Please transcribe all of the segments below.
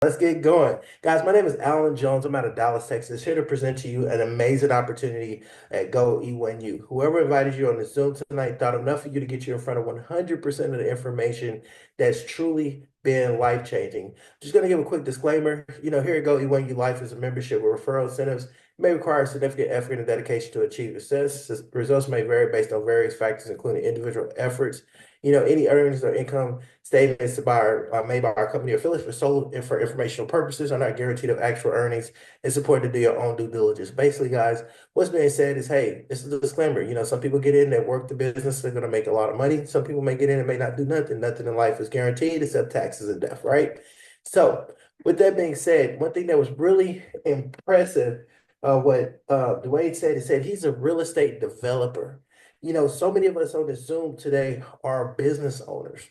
Let's get going. Guys, my name is Alan Jones. I'm out of Dallas, Texas, here to present to you an amazing opportunity at Go E1U. Whoever invited you on the Zoom tonight thought enough of you to get you in front of 100% of the information that's truly been life-changing. Just going to give a quick disclaimer. Here at Go E1U, life is a membership with referral incentives. It may require significant effort and dedication to achieve success. Results may vary based on various factors, including individual efforts. Any earnings or income statements made by our company affiliates for sole and for informational purposes are not guaranteed of actual earnings and support to do your own due diligence. Basically, guys, what's being said is, hey, this is a disclaimer. Some people get in, they work the business, they're going to make a lot of money. Some people may get in and may not do nothing. Nothing in life is guaranteed except taxes and death, right? So, with that being said, one thing that was really impressive, what Dwayne said, he's a real estate developer. So many of us on the Zoom today are business owners.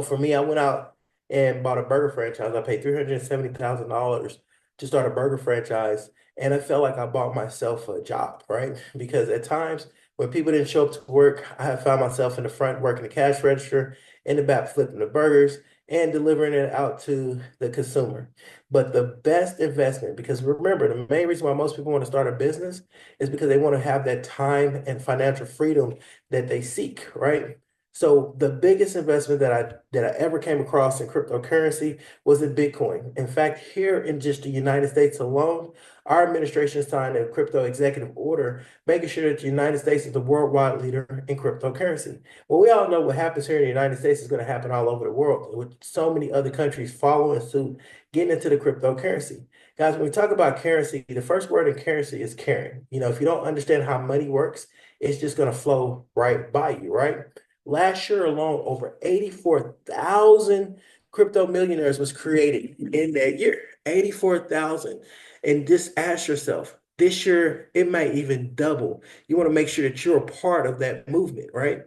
For me, I went out and bought a burger franchise. I paid $370,000 to start a burger franchise, and I felt like I bought myself a job, right? Because at times when people didn't show up to work, I have found myself in the front working the cash register, in the back flipping the burgers, and delivering it out to the consumer. But the best investment, because remember, the main reason why most people want to start a business is because they want to have that time and financial freedom that they seek, right? So the biggest investment that I ever came across in cryptocurrency was in Bitcoin. In fact, here in just the United States alone, our administration signed a crypto executive order making sure that the United States is the worldwide leader in cryptocurrency. Well, we all know what happens here in the United States is going to happen all over the world, with so many other countries following suit, getting into the cryptocurrency. Guys, when we talk about currency, the first word in currency is caring. If you don't understand how money works, it's just going to flow right by you, right? Last year alone, over 84,000 crypto millionaires was created in that year. 84,000. And just ask yourself, this year it might even double. You want to make sure that you're a part of that movement, right?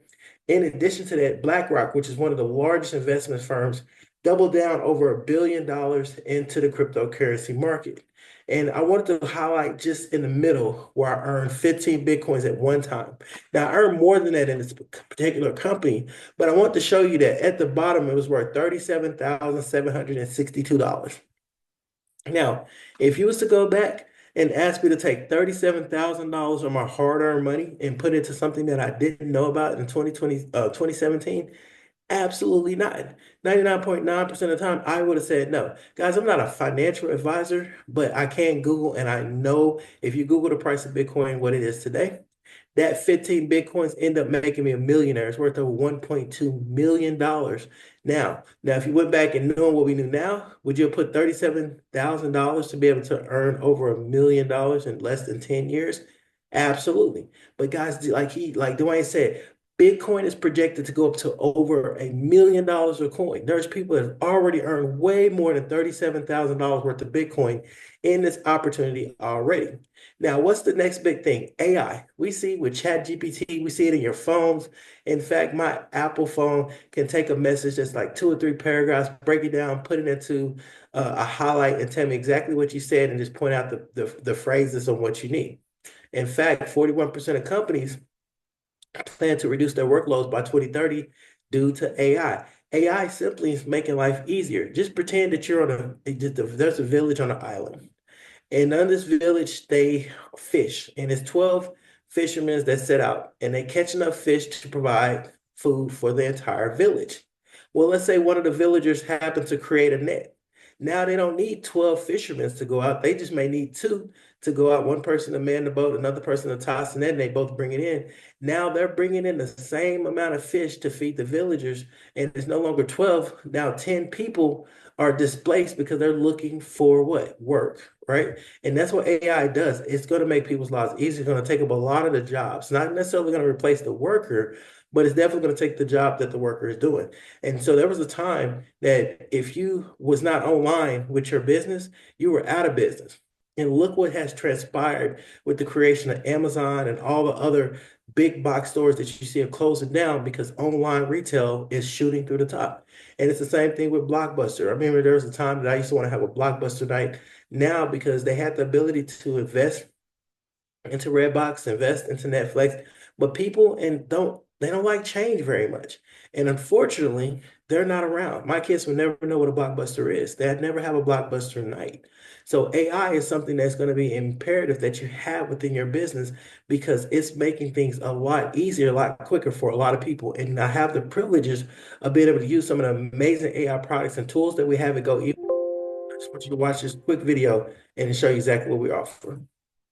In addition to that, BlackRock, which is one of the largest investment firms, doubled down over $1 billion into the cryptocurrency market. And I wanted to highlight just in the middle where I earned 15 Bitcoins at one time. Now, I earned more than that in this particular company, but I want to show you that at the bottom, it was worth $37,762. Now, if you was to go back and ask me to take $37,000 of my hard-earned money and put it into something that I didn't know about in 2017, absolutely not. 99.9% of the time, I would have said no. Guys, I'm not a financial advisor, but I can Google, and I know if you Google the price of Bitcoin, what it is today, that 15 Bitcoins end up making me a millionaire. It's worth over $1.2 million. Now, if you went back and knowing what we knew now, would you have put $37,000 to be able to earn over $1 million in less than 10 years? Absolutely. But guys, like Dwayne said, Bitcoin is projected to go up to over $1 million a coin. There's people that have already earned way more than $37,000 worth of Bitcoin in this opportunity already. Now, what's the next big thing? AI. We see with ChatGPT, we see it in your phones. In fact, my Apple phone can take a message that's like 2 or 3 paragraphs, break it down, put it into a highlight, and tell me exactly what you said, and just point out the phrases on what you need. In fact, 41% of companies plan to reduce their workloads by 2030 due to AI. AI simply is making life easier. Just pretend that you're there's a village on an island. And on this village, they fish, and it's 12 fishermen that set out, and they catch enough fish to provide food for the entire village. Well, let's say one of the villagers happens to create a net. Now they don't need 12 fishermen to go out. They just may need two to go out. One person to man the boat, another person to toss the net, and they both bring it in. Now they're bringing in the same amount of fish to feed the villagers, and it's no longer 12. Now 10 people are displaced because they're looking for what? Work, right? And that's what AI does. It's going to make people's lives easier. It's going to take up a lot of the jobs. Not necessarily going to replace the worker, but it's definitely going to take the job that the worker is doing. And so there was a time that if you was not online with your business, you were out of business. And look what has transpired with the creation of Amazon and all the other big box stores that you see are closing down because online retail is shooting through the top. And it's the same thing with Blockbuster. I remember there was a time that I used to want to have a Blockbuster night now because they had the ability to invest into Redbox, invest into Netflix, but people and don't they don't like change very much. And unfortunately, they're not around. My kids will never know what a blockbuster is. They'd never have a blockbuster night. So AI is something that's going to be imperative that you have within your business because it's making things a lot easier, a lot quicker for a lot of people. And I have the privileges of being able to use some of the amazing AI products and tools that we have at Go. I just want you to watch this quick video and show you exactly what we offer.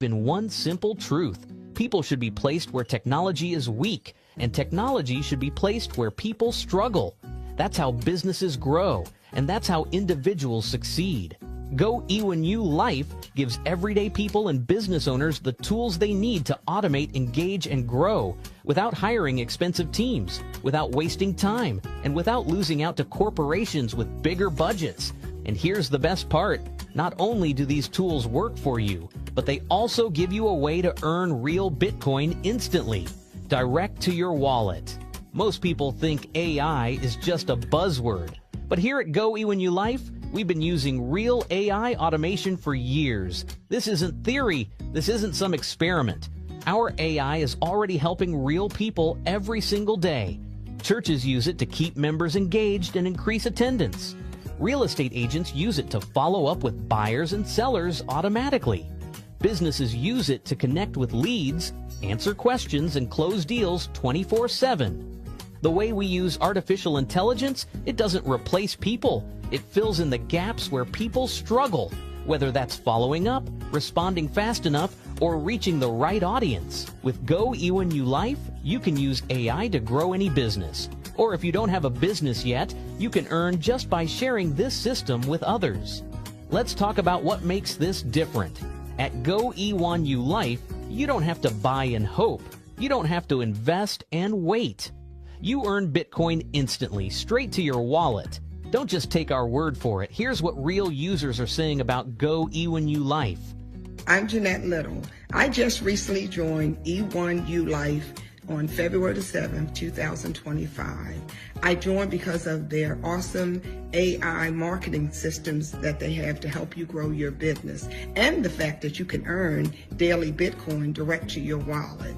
In one simple truth, people should be placed where technology is weak, and technology should be placed where people struggle. That's how businesses grow, and that's how individuals succeed. Go EU1 Life gives everyday people and business owners the tools they need to automate, engage, and grow without hiring expensive teams, without wasting time, and without losing out to corporations with bigger budgets. And here's the best part. Not only do these tools work for you, but they also give you a way to earn real Bitcoin instantly, direct to your wallet. Most people think AI is just a buzzword, but here at Go EU1 Life, we've been using real AI automation for years. This isn't theory. This isn't some experiment. Our AI is already helping real people every single day. Churches use it to keep members engaged and increase attendance. Real estate agents use it to follow up with buyers and sellers automatically. Businesses use it to connect with leads, answer questions, and close deals 24/7. The way we use artificial intelligence, it doesn't replace people. It fills in the gaps where people struggle, whether that's following up, responding fast enough, or reaching the right audience. With Go EU1 Life, you can use AI to grow any business. Or if you don't have a business yet, you can earn just by sharing this system with others. Let's talk about what makes this different. At Go EU1 Life, you don't have to buy and hope. You don't have to invest and wait. You earn Bitcoin instantly, straight to your wallet. Don't just take our word for it. Here's what real users are saying about Go EU1 Life. I'm Jeanette Little. I just recently joined E1U Life on February the 7th, 2025. I joined because of their awesome AI marketing systems that they have to help you grow your business, and the fact that you can earn daily Bitcoin direct to your wallet.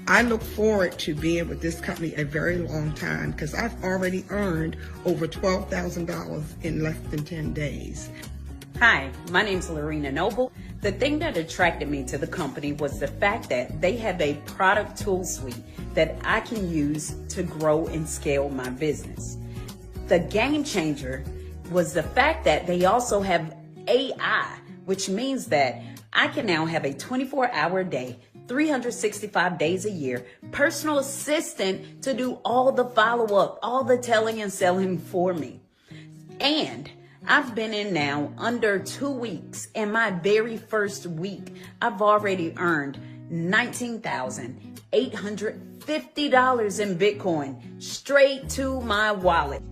I look forward to being with this company a very long time because I've already earned over $12,000 in less than 10 days. Hi, my name's Lorena Noble. The thing that attracted me to the company was the fact that they have a product tool suite that I can use to grow and scale my business. The game changer was the fact that they also have AI, which means that I can now have a 24-hour day, 365 days a year, personal assistant to do all the follow-up, all the telling and selling for me. And I've been in now under 2 weeks. In my very first week, I've already earned $19,850 in Bitcoin straight to my wallet.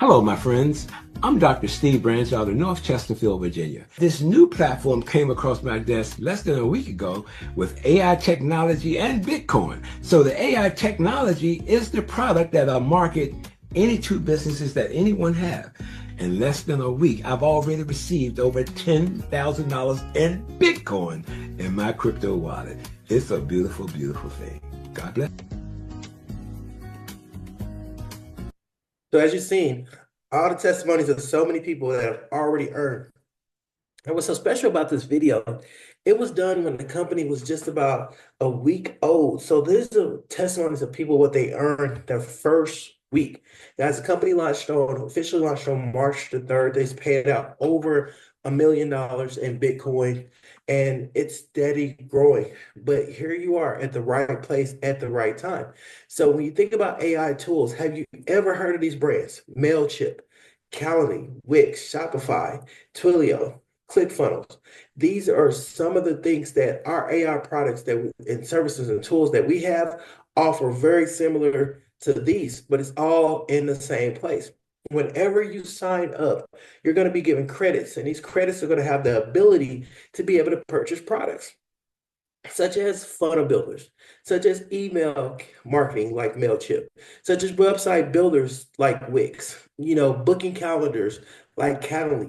Hello, my friends. I'm Dr. Steve Branch out of North Chesterfield, Virginia. This new platform came across my desk less than a week ago with AI technology and Bitcoin. So the AI technology is the product that I'll market any two businesses that anyone have. In less than a week, I've already received over $10,000 in Bitcoin in my crypto wallet. It's a beautiful, beautiful thing. God bless. So as you've seen, all the testimonies of so many people that have already earned. And what's so special about this video, it was done when the company was just about a week old. So these are testimonies of people, what they earned their first week. Guys, the company officially launched on March the 3rd. They paid out over $1 million in Bitcoin, and it's steady growing. But here you are at the right place at the right time. So when you think about AI tools, have you ever heard of these brands? Mailchimp, Calendly, Wix, Shopify, Twilio, ClickFunnels. These are some of the things that our AI products and services and tools that we have offer very similar to these, but it's all in the same place. Whenever you sign up, you're going to be given credits, and these credits are going to have the ability to be able to purchase products such as funnel builders, such as email marketing like Mailchimp, such as website builders like Wix, booking calendars like Calendly,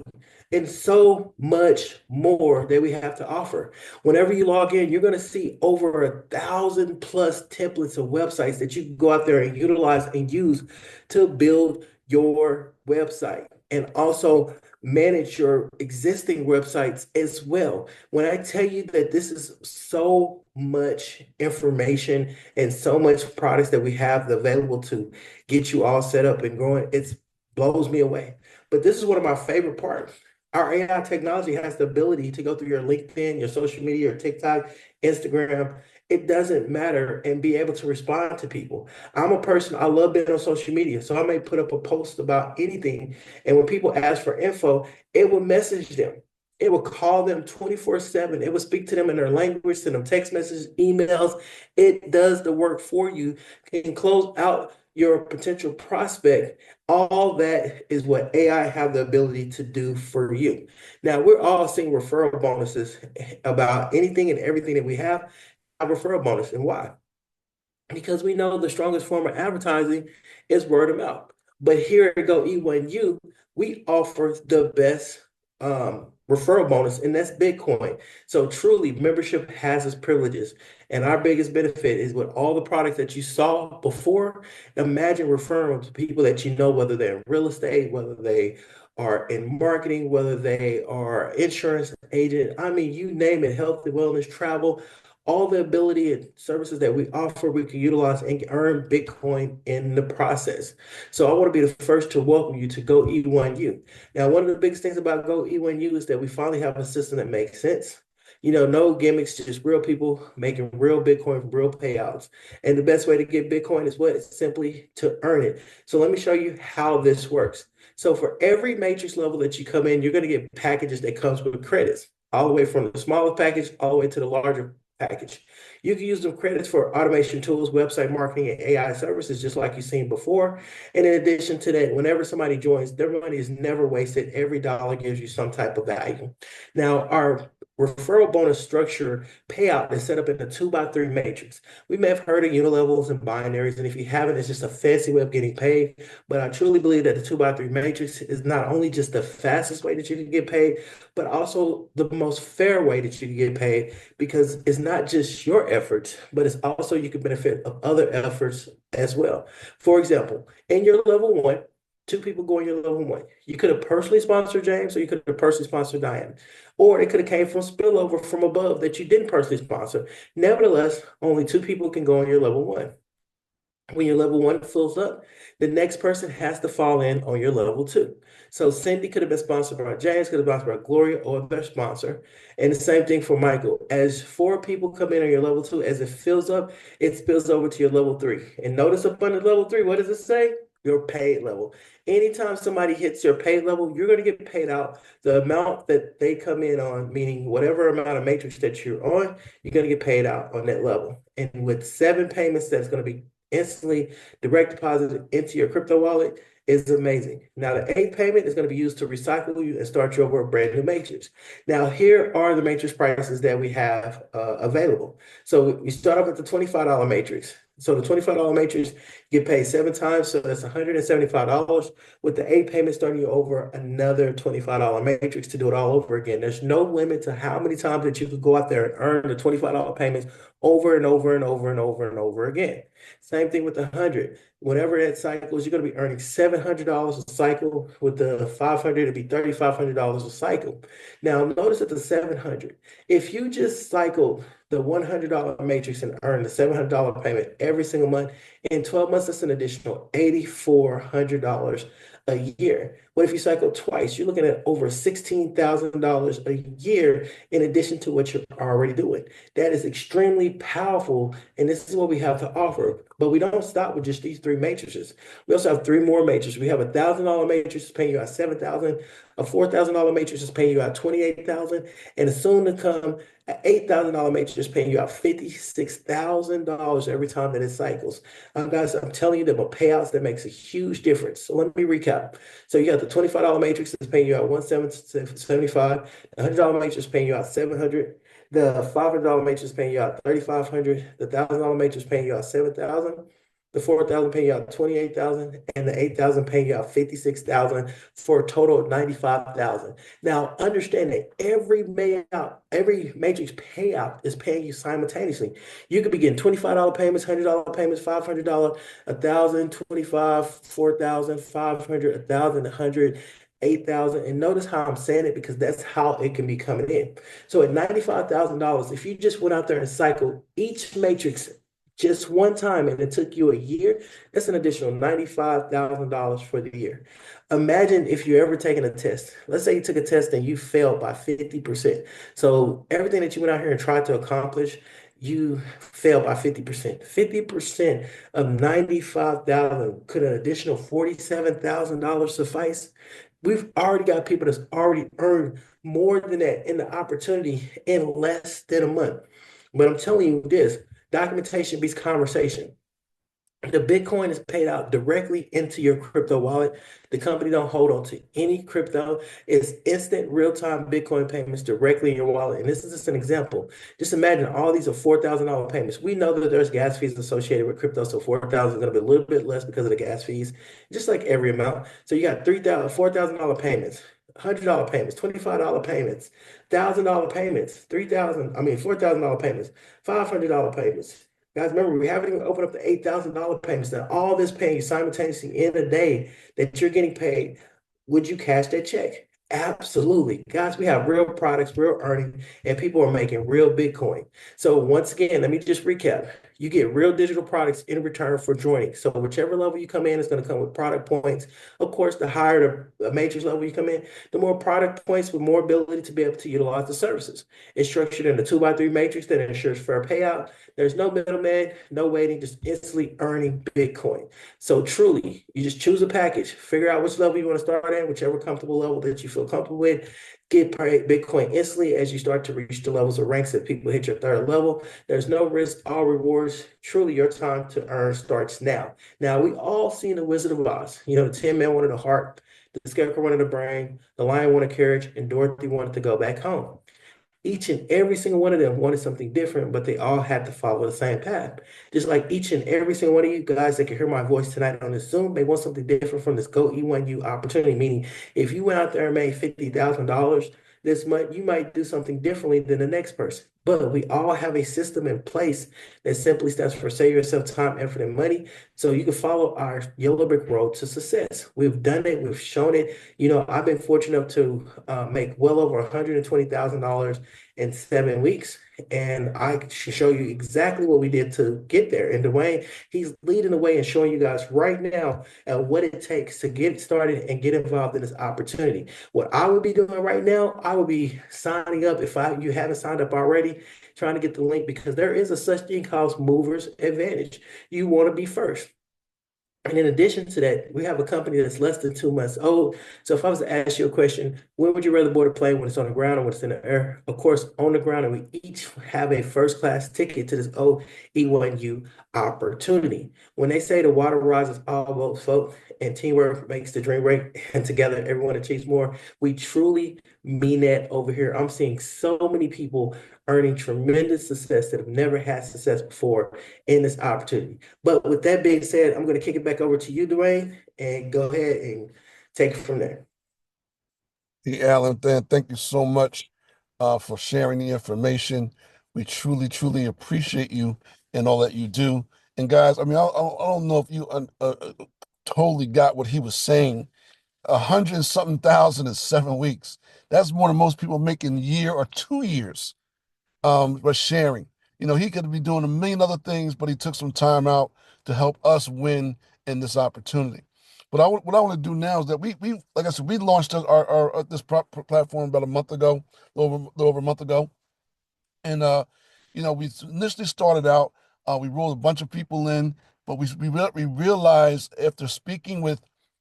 and so much more that we have to offer. Whenever you log in, you're going to see over 1,000+ templates of websites that you can go out there and utilize and use to build your website and also manage your existing websites as well. When I tell you that this is so much information and so much products that we have available to get you all set up and growing, it blows me away. But this is one of my favorite parts. Our AI technology has the ability to go through your LinkedIn, your social media, your TikTok, Instagram. It doesn't matter, and be able to respond to people. I'm a person, I love being on social media. So I may put up a post about anything. And when people ask for info, it will message them. It will call them 24/7. It will speak to them in their language, send them text messages, emails. It does the work for you, can close out your potential prospect. All that is what AI have the ability to do for you. Now, we're all seeing referral bonuses about anything and everything that we have, a referral bonus. And why? Because we know the strongest form of advertising is word of mouth. But here at Go E1U, we offer the best referral bonus, and that's Bitcoin. So truly, membership has its privileges. And our biggest benefit is with all the products that you saw before, imagine referring to people that you know, whether they're in real estate, whether they are in marketing, whether they are insurance agent. I mean, you name it, health and wellness, travel, all the ability and services that we offer, we can utilize and earn Bitcoin in the process. So I want to be the first to welcome you to Go E1U. Now, one of the biggest things about Go E1U is that we finally have a system that makes sense. You know, no gimmicks, just real people making real Bitcoin from real payouts. And the best way to get Bitcoin is what? It's simply to earn it. So let me show you how this works. So for every matrix level that you come in, you're going to get packages that comes with credits, all the way from the smallest package all the way to the larger package. You can use them credits for automation tools, website marketing, and AI services, just like you've seen before. And in addition to that, whenever somebody joins, their money is never wasted. Every dollar gives you some type of value. Now, our referral bonus structure payout is set up in a 2x3 matrix. We may have heard of unilevels and binaries, and if you haven't, it's just a fancy way of getting paid. But I truly believe that the 2x3 matrix is not only just the fastest way that you can get paid, but also the most fair way that you can get paid, because it's not just your efforts, but it's also you can benefit of other efforts as well. For example, in your level one, two people go in your level one. You could have personally sponsored James, or you could have personally sponsored Diane, or it could have came from spillover from above that you didn't personally sponsor. Nevertheless, only two people can go in your level one. When your level one fills up, the next person has to fall in on your level two. So Cindy could have been sponsored by James, could have been sponsored by Gloria, or a better sponsor. And the same thing for Michael. As four people come in on your level two, as it fills up, it spills over to your level three. And notice up under level three, what does it say? Your paid level. Anytime somebody hits your paid level, you're going to get paid out the amount that they come in on, meaning whatever amount of matrix that you're on, you're going to get paid out on that level. And with 7 payments, that's going to be instantly direct deposited into your crypto wallet is amazing. Now, the 8th payment is going to be used to recycle you and start you over a brand new matrix. Now, here are the matrix prices that we have available. So we start off at the $25 matrix. So the $25 matrix, you get paid 7 times, so that's $175. With the 8 payments starting you over another $25 matrix to do it all over again. There's no limit to how many times that you could go out there and earn the $25 payments over and over and over and over and over again. Same thing with the 100. Whenever that cycles, you're going to be earning $700 a cycle. With the 500, it'll be $3,500 a cycle. Now, notice at the 700, if you just cycled the $100 matrix and earn the $700 payment every single month, in 12 months, that's an additional $8,400 a year. What if you cycle twice? You're looking at over $16,000 a year in addition to what you're already doing. That is extremely powerful, and this is what we have to offer. But we don't stop with just these 3 matrices. We also have 3 more matrices. We have a $1,000 matrix paying you out $7,000, a $4,000 matrix is paying you out $28,000, and a soon to come an $8,000 matrix paying you out $56,000 every time that it cycles. Guys, I'm telling you that with payouts, that makes a huge difference. So let me recap. So you got the $25 matrix that's paying you out $1,775, the $100 matrix paying you out $700, the $500 matrix paying you out $3,500, the $1,000 matrix paying you out $7,000. The 4,000 paying you out 28,000, and the 8,000 paying you out 56,000 for a total of 95,000. Now, understand that every matrix payout is paying you simultaneously. You could be getting $25 payments, $100 payments, $500, 1,000, 25, 4,000, 500, 1,000, 100, 8,000. And notice how I'm saying it because that's how it can be coming in. So at $95,000, if you just went out there and cycled each matrix just one time and it took you a year, that's an additional $95,000 for the year. Imagine if you ever taken a test. Let's say you took a test and you failed by 50%. So everything that you went out here and tried to accomplish, you failed by 50%. 50% of 95,000, could an additional $47,000 suffice? We've already got people that's already earned more than that in the opportunity in less than a month. But I'm telling you this, documentation beats conversation. The Bitcoin is paid out directly into your crypto wallet. The company don't hold on to any crypto. It's instant real-time Bitcoin payments directly in your wallet. And this is just an example. Just imagine all these are $4,000 payments. We know that there's gas fees associated with crypto, so 4,000 is going to be a little bit less because of the gas fees, just like every amount. So you got $3,000, $4,000 payments, $100 payments, $25 payments, $1,000 payments, 3,000, I mean $4,000 payments, $500 payments. Guys, remember, we haven't even opened up the $8,000 payments. Now, all this paying you simultaneously in a day that you're getting paid, would you cash that check? Absolutely. Guys, we have real products, real earning, and people are making real Bitcoin. So once again, let me just recap. You get real digital products in return for joining. So whichever level you come in, it's going to come with product points. Of course, the higher the matrix level you come in, the more product points with more ability to be able to utilize the services. It's structured in a 2x3 matrix that ensures fair payout. There's no middleman, no waiting, just instantly earning Bitcoin. So truly, you just choose a package, figure out which level you want to start at, whichever comfortable level that you feel comfortable with. Get paid Bitcoin instantly as you start to reach the levels of ranks that people hit your third level. There's no risk, all rewards. Truly, your time to earn starts now. Now, we all seen the Wizard of Oz. You know, the Tin Man wanted a heart, the Scarecrow wanted a brain, the Lion wanted a carriage, and Dorothy wanted to go back home. Each and every single one of them wanted something different, but they all had to follow the same path. Just like each and every single one of you guys that can hear my voice tonight on this Zoom, they want something different from this Go E1U opportunity. Meaning, if you went out there and made $50,000 this month, you might do something differently than the next person. But we all have a system in place that simply stands for save yourself time, effort, and money. So you can follow our yellow brick road to success. We've done it, we've shown it. You know, I've been fortunate enough to make well over $120,000 in 7 weeks. And I can show you exactly what we did to get there. And Dwayne, he's leading the way and showing you guys right now what it takes to get started and get involved in this opportunity. What I would be doing right now, I would be signing up if you haven't signed up already, trying to get the link because there is a such thing called movers advantage. You want to be first. And in addition to that, we have a company that's less than 2 months old. So if I was to ask you a question, when would you rather board a plane, when it's on the ground or when it's in the air? Of course, on the ground, and we each have a first class ticket to this OE1U opportunity. When they say the water rises all boats float and teamwork makes the dream work and together everyone achieves more, we truly mean that over here. I'm seeing so many people earning tremendous success that have never had success before in this opportunity. But with that being said, I'm going to kick it back over to you, Dwayne, and go ahead and take it from there. Hey, Alan, thank you so much for sharing the information. We truly, truly appreciate you and all that you do. And guys, I mean, I don't know if you totally got what he was saying. 100 something thousand in 7 weeks. That's more than most people make in a year or 2 years. But sharing. You know, he could be doing a million other things, but he took some time out to help us win in this opportunity. But what I want to do now is that we like I said, we launched our this platform about a month ago, a little over a month ago, and you know, we initially started out, we rolled a bunch of people in, but we realized after speaking with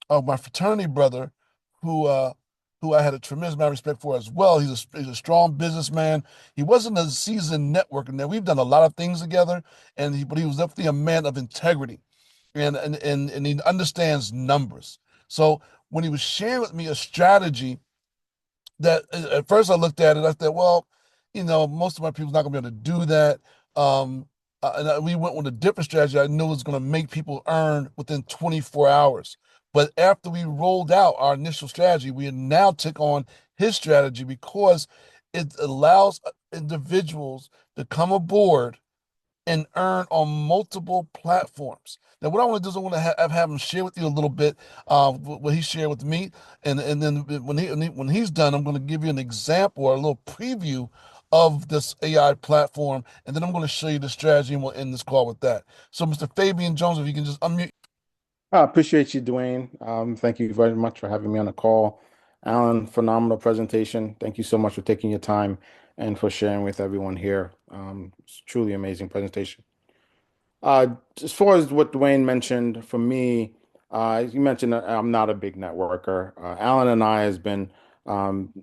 my fraternity brother, who uh who I had a tremendous amount of respect for as well. He's a strong businessman. He wasn't a seasoned networker. Now we've done a lot of things together, but he was definitely a man of integrity, and he understands numbers. So when he was sharing with me a strategy that at first I looked at it, I thought, well, you know, most of my people's not gonna be able to do that. we went with a different strategy. I knew was going to make people earn within 24 hours. But after we rolled out our initial strategy, we now took on his strategy because it allows individuals to come aboard and earn on multiple platforms. Now, what I want to do is I want to have him share with you a little bit what he shared with me, and then when he's done, I'm going to give you an example or a little preview of this AI platform, and then I'm going to show you the strategy, and we'll end this call with that. So, Mr. Fabian Jones, if you can just unmute. I appreciate you, Dwayne. Thank you very much for having me on the call. Alan, phenomenal presentation. Thank you so much for taking your time and for sharing with everyone here. It's truly amazing presentation. Uh, as far as what Dwayne mentioned, for me, you mentioned that I'm not a big networker. Alan and I has been, um,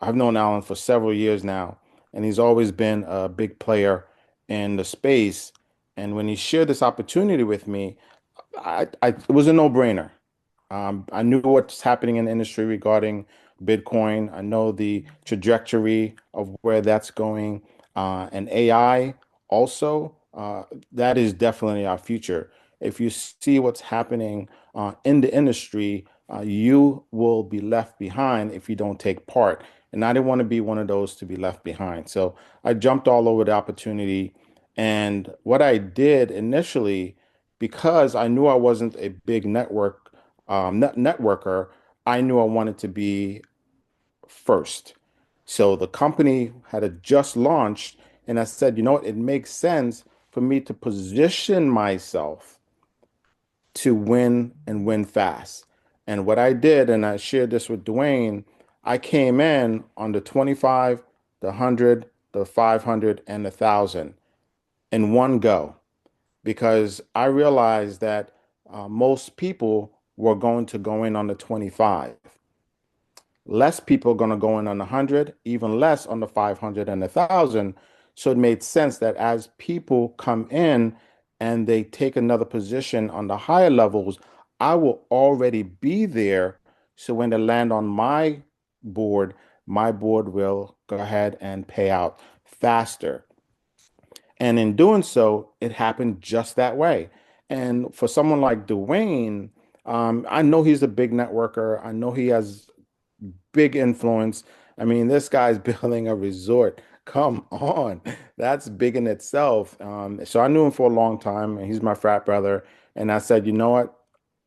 I've known Alan for several years now, and he's always been a big player in the space. And when he shared this opportunity with me, it was a no-brainer. I knew what's happening in the industry regarding Bitcoin. I know the trajectory of where that's going, and AI also. That is definitely our future. If you see what's happening in the industry, you will be left behind if you don't take part. And I didn't want to be one of those to be left behind. So I jumped all over the opportunity. And what I did initially, because I knew I wasn't a big networker, I knew I wanted to be first. So the company had just launched, and I said, you know what, it makes sense for me to position myself to win and win fast. And what I did, and I shared this with Dwayne, I came in on the 25, the 100, the 500, and the 1,000 in one go because I realized that most people were going to go in on the 25. Less people are going to go in on the 100, even less on the 500 and the 1,000. So it made sense that as people come in and they take another position on the higher levels, I will already be there. So when they land on my board will go ahead and pay out faster. And in doing so, it happened just that way. And for someone like Dwayne, I know he's a big networker. I know he has big influence. I mean, this guy's building a resort. Come on, that's big in itself. So I knew him for a long time, and he's my frat brother. And I said, you know what?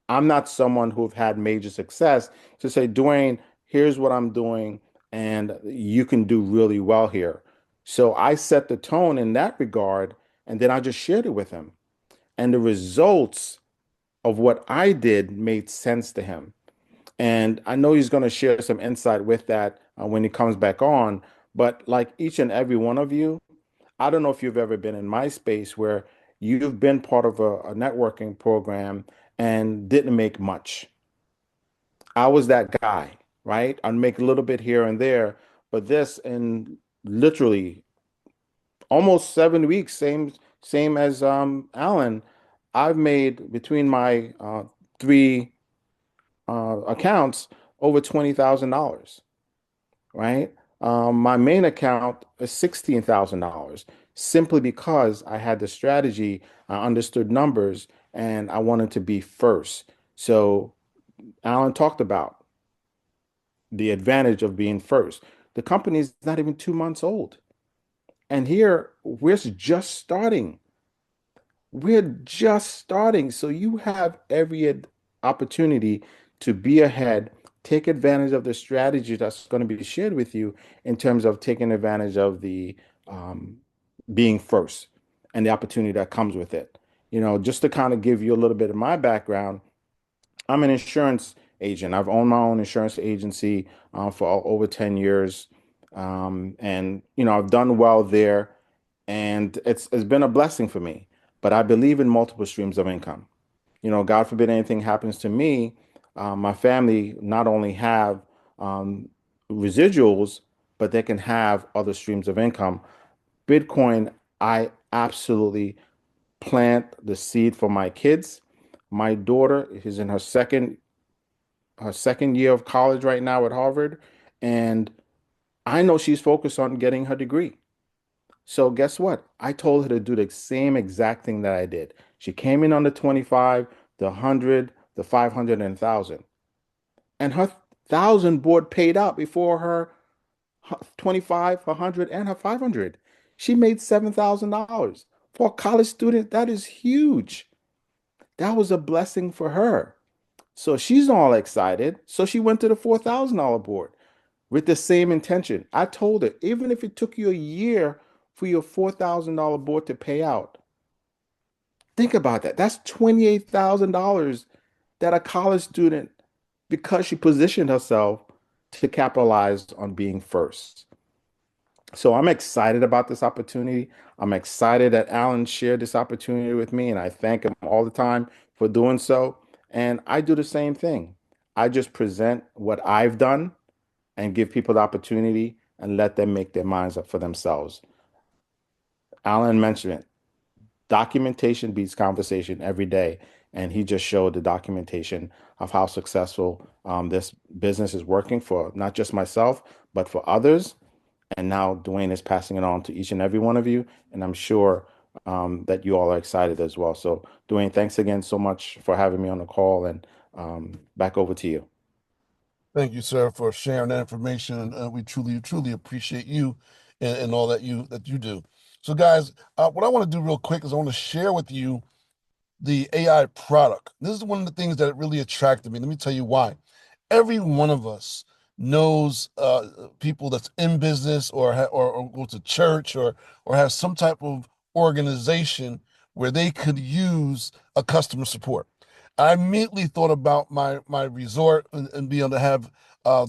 I'm not someone who've had major success to say, Dwayne, here's what I'm doing, and you can do really well here. So I set the tone in that regard, and then I just shared it with him. And the results of what I did made sense to him. And I know he's going to share some insight with that when he comes back on. But like each and every one of you, I don't know if you've ever been in my space where you've been part of a networking program and didn't make much. I was that guy, right? I'd make a little bit here and there, but this in literally almost 7 weeks, same as Alan, I've made between my three accounts over $20,000, right? My main account is $16,000 simply because I had the strategy, I understood numbers, and I wanted to be first. So Alan talked about the advantage of being first. The company is not even 2 months old. And here we're just starting. We're just starting. So you have every opportunity to be ahead, take advantage of the strategy that's going to be shared with you in terms of taking advantage of the um, being first and the opportunity that comes with it. Just to kind of give you a little bit of my background, I'm an insurance agent. I've owned my own insurance agency for over 10 years. And, I've done well there and it's been a blessing for me. But I believe in multiple streams of income. God forbid anything happens to me, my family not only have um, residuals, but they can have other streams of income. Bitcoin, I absolutely plant the seed for my kids. My daughter is in her second year of college right now at Harvard, and I know she's focused on getting her degree. So guess what? I told her to do the same exact thing that I did. She came in on the 25, the 100, the 500, and 1,000. And her 1,000 board paid out before her 25, her 100, and her 500. She made $7,000. For a college student, that is huge. That was a blessing for her. So she's all excited. So she went to the $4,000 board with the same intention. I told her, even if it took you a year for your $4,000 board to pay out, think about that. That's $28,000 that a college student, because she positioned herself to capitalize on being first. So I'm excited about this opportunity. I'm excited that Alan shared this opportunity with me, and I thank him all the time for doing so. And I do the same thing. I just present what I've done and give people the opportunity and let them make their minds up for themselves. Alan mentioned it. Documentation beats conversation every day. And he just showed the documentation of how successful this business is working for not just myself, but for others. And now Dwayne is passing it on to each and every one of you. And I'm sure that you all are excited as well. So, Dwayne, thanks again so much for having me on the call. And back over to you. Thank you, sir, for sharing that information. We truly appreciate you and all that you do. So, guys, what I want to do real quick is I want to share with you the AI product. This is one of the things that really attracted me. Let me tell you why. Every one of us knows people that's in business or go to church or have some type of organization where they could use a customer support. I immediately thought about my resort and being able to have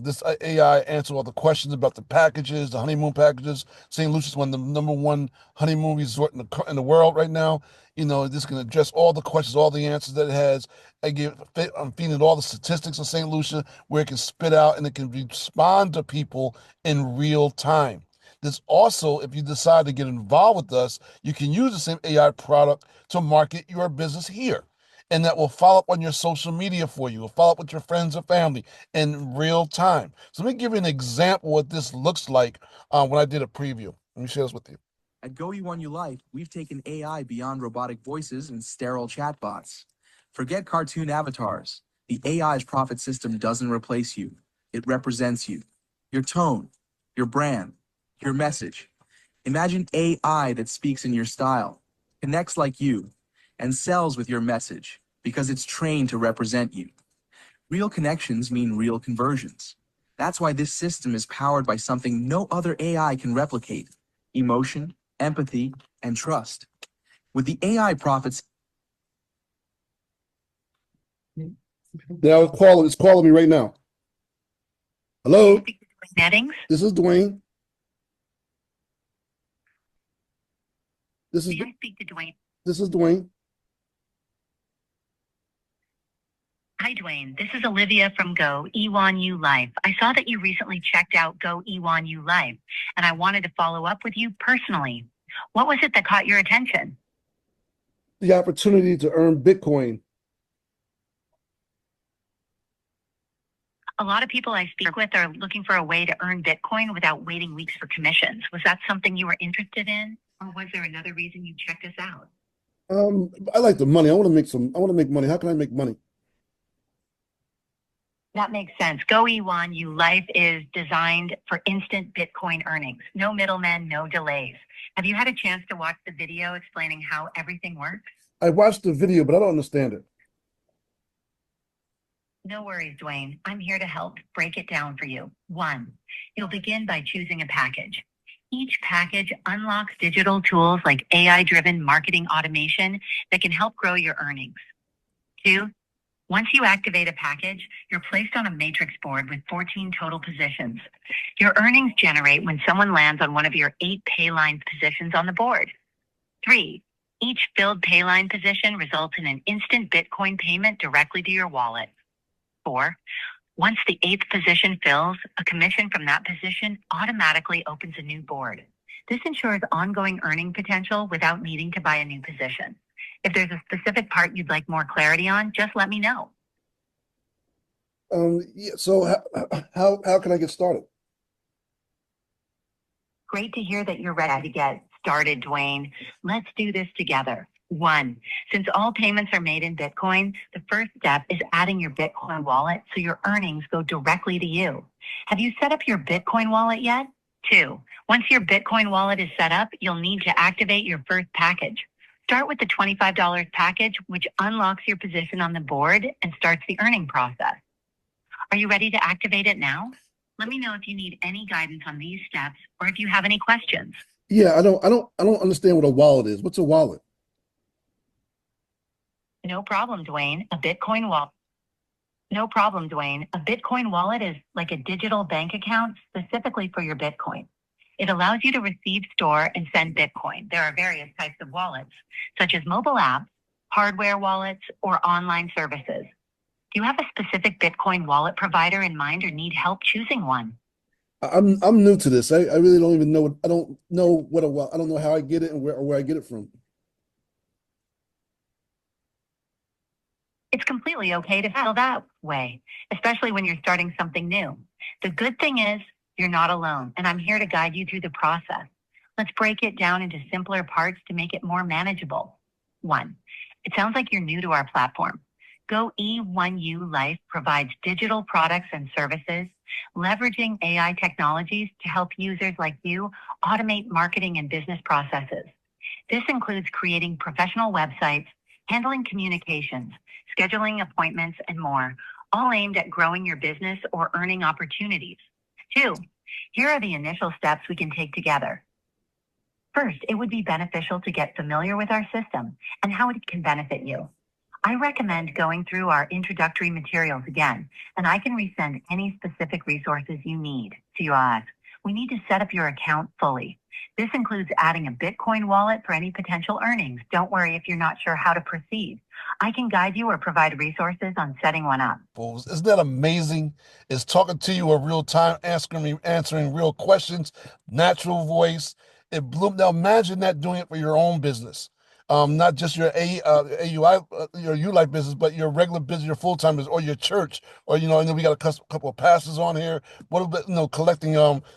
this AI answer all the questions about the packages, the honeymoon packages. St. Lucia's one of the #1 honeymoon resort in the world right now. You know, this can address all the questions, all the answers that it has. I'm feeding it all the statistics of St. Lucia where it can spit out and it can respond to people in real time. This also, if you decide to get involved with us, you can use the same AI product to market your business here. And that will follow up on your social media for you. Will follow up with your friends or family in real time. So let me give you an example of what this looks like when I did a preview. Let me share this with you. At Go E1U Life, we've taken AI beyond robotic voices and sterile chatbots. Forget cartoon avatars. The AI's profit system doesn't replace you. It represents you. Your tone, your brand, your message. Imagine AI that speaks in your style, connects like you, and sells with your message because it's trained to represent you. Real connections mean real conversions. That's why this system is powered by something no other AI can replicate: emotion, empathy, and trust. With the AI profits. Now it's calling me right now. Hello? Settings. This is Dwayne. This is May I speak to Dwayne? this is Dwayne. Hi, Dwayne. This is Olivia from Go E1U Life. I saw that you recently checked out Go E1U Life, and I wanted to follow up with you personally. What was it that caught your attention? The opportunity to earn Bitcoin. A lot of people I speak with are looking for a way to earn Bitcoin without waiting weeks for commissions. Was that something you were interested in, or was there another reason you checked us out? I like the money. I want to make money. How can I make money? That makes sense. Go E1U Life is designed for instant Bitcoin earnings. No middlemen, no delays. Have you had a chance to watch the video explaining how everything works? I watched the video, but I don't understand it. No worries, Dwayne. I'm here to help break it down for you. 1, you'll begin by choosing a package. Each package unlocks digital tools like AI-driven marketing automation that can help grow your earnings. 2, once you activate a package, you're placed on a matrix board with 14 total positions. Your earnings generate when someone lands on one of your 8 Paylines positions on the board. 3, each filled Payline position results in an instant Bitcoin payment directly to your wallet. 4, once the 8th position fills, a commission from that position automatically opens a new board. This ensures ongoing earning potential without needing to buy a new position. If there's a specific part you'd like more clarity on, just let me know. Yeah, so how can I get started? Great to hear that you're ready to get started, Dwayne. Let's do this together. 1. Since all payments are made in Bitcoin, the first step is adding your Bitcoin wallet so your earnings go directly to you. Have you set up your Bitcoin wallet yet? 2. Once your Bitcoin wallet is set up, you'll need to activate your first package. Start with the $25 package, which unlocks your position on the board and starts the earning process. Are you ready to activate it now? Let me know if you need any guidance on these steps or if you have any questions. Yeah, I don't understand what a wallet is. What's a wallet? No problem, Dwayne. A Bitcoin wallet. No problem, Dwayne. A Bitcoin wallet is like a digital bank account specifically for your Bitcoin. It allows you to receive, store, and send Bitcoin. There are various types of wallets, such as mobile apps, hardware wallets, or online services. Do you have a specific Bitcoin wallet provider in mind or need help choosing one? I'm new to this. I really don't even know. I don't know what a wallet. I don't know how I get it and where I get it from. It's completely okay to feel that way, especially when you're starting something new. The good thing is you're not alone, and I'm here to guide you through the process. Let's break it down into simpler parts to make it more manageable. 1. It sounds like you're new to our platform. Go E1U Life provides digital products and services, leveraging AI technologies to help users like you automate marketing and business processes. This includes creating professional websites, handling communications, scheduling appointments, and more, all aimed at growing your business or earning opportunities. 2. Here are the initial steps we can take together. First, it would be beneficial to get familiar with our system and how it can benefit you. I recommend going through our introductory materials again, and I can resend any specific resources you need. To you ask, we need to set up your account fully. This includes adding a Bitcoin wallet for any potential earnings. Don't worry if you're not sure how to proceed. I can guide you or provide resources on setting one up. Isn't that amazing? It's talking to you in real time, answering real questions, natural voice. It blew. Now imagine that doing it for your own business. Not just your AUI, your U-Life business, but your regular business, your full-time business, or your church, or and then we got a couple of pastors on here. What about collecting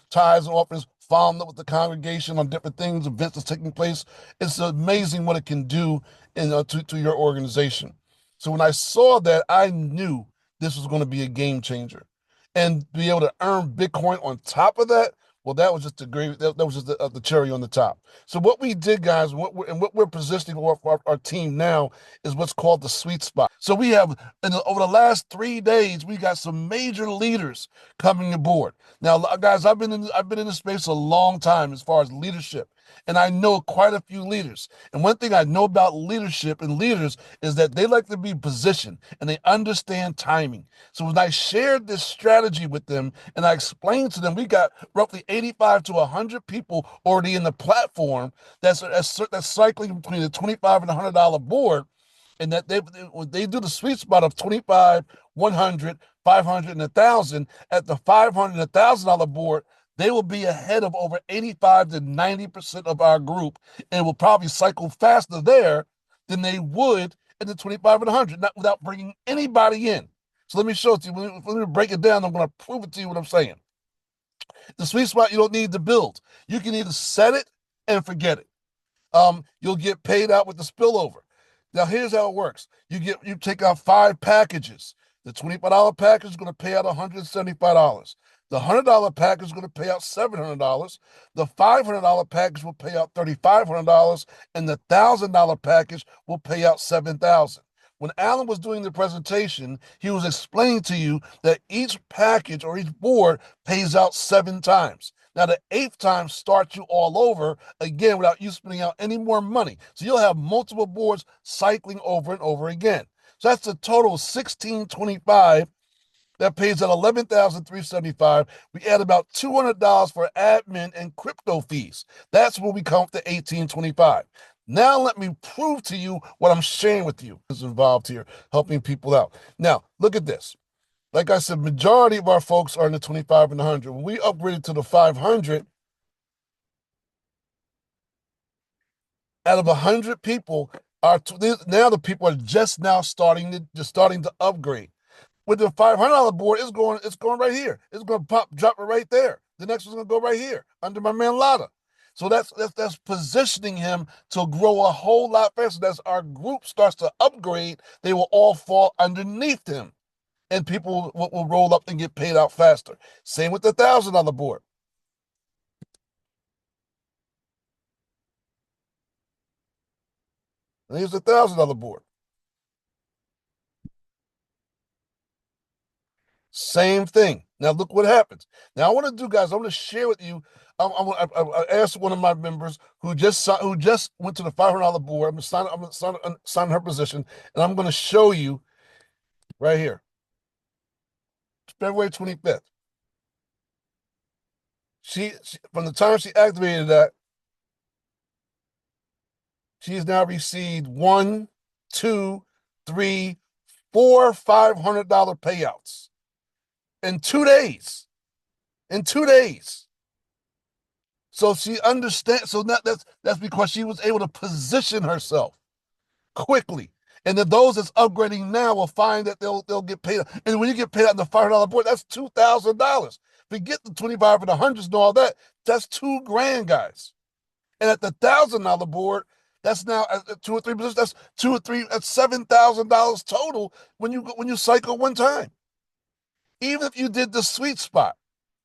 tithes and offerings, following up with the congregation on different things, events that's taking place. It's amazing what it can do to your organization. So when I saw that, I knew this was going to be a game changer, and be able to earn Bitcoin on top of that. Well, that was just that was just the cherry on the top. So what we did, guys, what we're positioning for our team now is what's called the sweet spot. So we have, over the last 3 days, we got some major leaders coming aboard. Now, guys, I've been in this space a long time as far as leadership, and I know quite a few leaders. And one thing I know about leadership and leaders is that they like to be positioned and they understand timing. So when I shared this strategy with them and I explained to them, we got roughly 85 to 100 people already in the platform that's cycling between the $25 and $100 board, and that they do the sweet spot of 25, 100, 500, and 1,000. At the $500 and $1,000 board, they will be ahead of over 85 to 90% of our group, and will probably cycle faster there than they would in the 25 and 100, not without bringing anybody in. So let me show it to you. Let me break it down. I'm going to prove it to you what I'm saying. The sweet spot you don't need to build. You can either set it and forget it. You'll get paid out with the spillover. Now here's how it works. You take out 5 packages. The $25 package is going to pay out $175. The $100 package is going to pay out $700. The $500 package will pay out $3,500, and the $1,000 package will pay out $7,000. When Alan was doing the presentation, he was explaining to you that each package or each board pays out 7 times. Now, the 8th time starts you all over again without you spending out any more money. So you'll have multiple boards cycling over and over again. So that's a total of $1,625. That pays at $11,375. We add about $200 for admin and crypto fees. That's where we come up to $1,825. Now let me prove to you what I'm sharing with you is involved here, helping people out. Now, look at this. Like I said, majority of our folks are in the 25 and 100. When we upgraded to the 500, out of 100 people, now the people are just now starting to upgrade. With the $500 board, it's going right here. It's going to drop it right there. The next one's going to go right here under my man Lotta. So that's positioning him to grow a whole lot faster. As our group starts to upgrade, they will all fall underneath him, and people will roll up and get paid out faster. Same with the $1,000 board. And here's the $1,000 board. Same thing. Now look what happens. Now I want to do, guys. I want to share with you. I asked one of my members who just went to the $500 board. I'm gonna sign her position, and I'm going to show you right here, February 25th. She from the time she activated that, she has now received 1, 2, 3, 4 $500 payouts in 2 days. In 2 days. So she understands. So that's because she was able to position herself quickly. And then those that's upgrading now will find that they'll get paid. And when you get paid out in the $500 board, that's $2,000. Forget the 25 for the hundreds and all that. That's $2,000, guys. And at the $1,000 board, that's now at 2 or 3 positions. That's 2 or 3. That's $7,000 total when you cycle one time. Even if you did the sweet spot,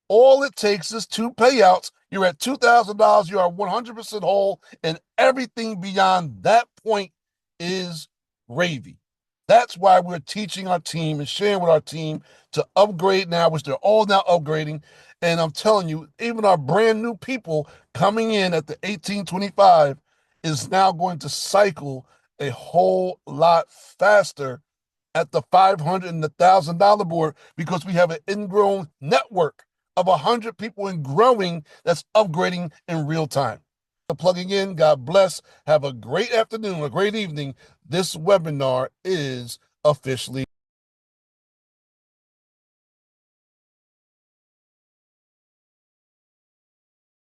all it takes is 2 payouts. You're at $2,000. You are 100% whole, and everything beyond that point is gravy. That's why we're teaching our team and sharing with our team to upgrade now, which they're all now upgrading. And I'm telling you, even our brand new people coming in at the 1825 is now going to cycle a whole lot faster at the $500 and the $1,000 board, because we have an ingrown network of 100 people and growing that's upgrading in real time. Plugging in, God bless. Have a great afternoon, a great evening. This webinar is officially